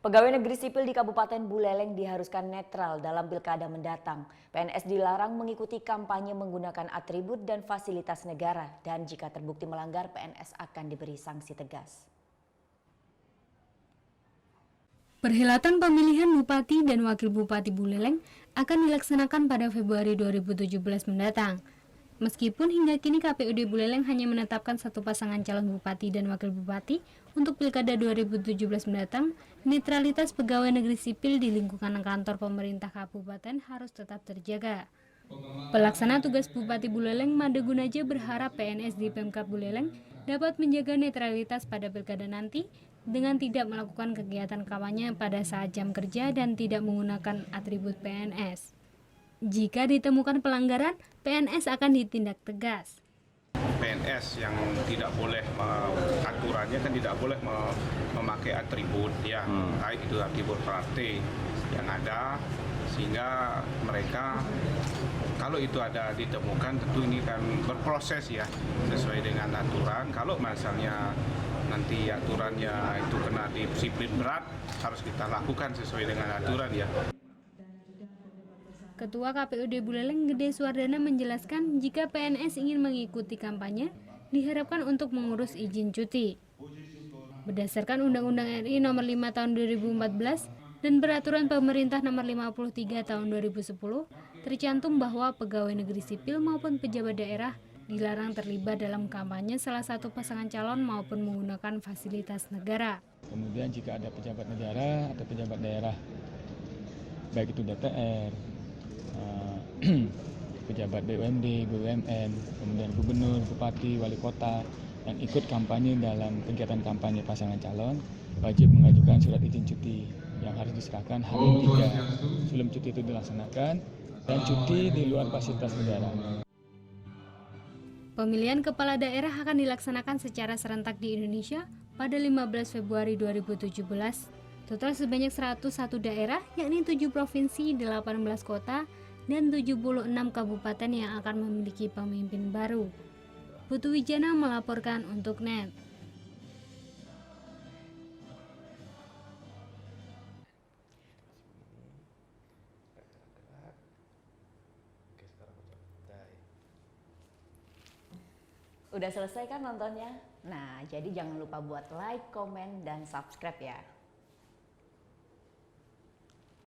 Pegawai negeri sipil di Kabupaten Buleleng diharuskan netral dalam pilkada mendatang. PNS dilarang mengikuti kampanye menggunakan atribut dan fasilitas negara, dan jika terbukti melanggar, PNS akan diberi sanksi tegas. Perhelatan pemilihan Bupati dan Wakil Bupati Buleleng akan dilaksanakan pada Februari 2017 mendatang. Meskipun hingga kini KPUD Buleleng hanya menetapkan satu pasangan calon Bupati dan Wakil Bupati untuk Pilkada 2017 mendatang, netralitas pegawai negeri sipil di lingkungan kantor pemerintah kabupaten harus tetap terjaga. Pelaksana tugas Bupati Buleleng Made Gunaja berharap PNS di Pemkab Buleleng dapat menjaga netralitas pada pilkada nanti dengan tidak melakukan kegiatan kampanye pada saat jam kerja dan tidak menggunakan atribut PNS. Jika ditemukan pelanggaran, PNS akan ditindak tegas. PNS yang tidak boleh aturannya kan tidak boleh memakai atribut ya, baik itu atribut partai yang ada, sehingga mereka kalau itu ada ditemukan tentu ini kan berproses ya sesuai dengan aturan. Kalau misalnya nanti aturannya itu kena disiplin berat, harus kita lakukan sesuai dengan aturan ya. Ketua KPUD Buleleng Gede Suwardana menjelaskan jika PNS ingin mengikuti kampanye, diharapkan untuk mengurus izin cuti. Berdasarkan Undang-Undang RI Nomor 5 Tahun 2014 dan Peraturan Pemerintah Nomor 53 Tahun 2010, tercantum bahwa pegawai negeri sipil maupun pejabat daerah dilarang terlibat dalam kampanye salah satu pasangan calon maupun menggunakan fasilitas negara. Kemudian jika ada pejabat negara atau pejabat daerah, baik itu DPR, pejabat BUMD, BUMN, kemudian gubernur, bupati, wali kota yang ikut kampanye dalam kegiatan kampanye pasangan calon, wajib mengajukan surat izin cuti yang harus diserahkan H-3 sebelum cuti itu dilaksanakan, dan cuti di luar fasilitas negara. Pemilihan kepala daerah akan dilaksanakan secara serentak di Indonesia pada 15 Februari 2017. Total sebanyak 101 daerah, yakni 7 provinsi, 18 kota, dan 76 kabupaten yang akan memiliki pemimpin baru. Putu Wijana melaporkan untuk NET. Udah selesai kan nontonnya? Nah, jadi jangan lupa buat like, komen, dan subscribe ya.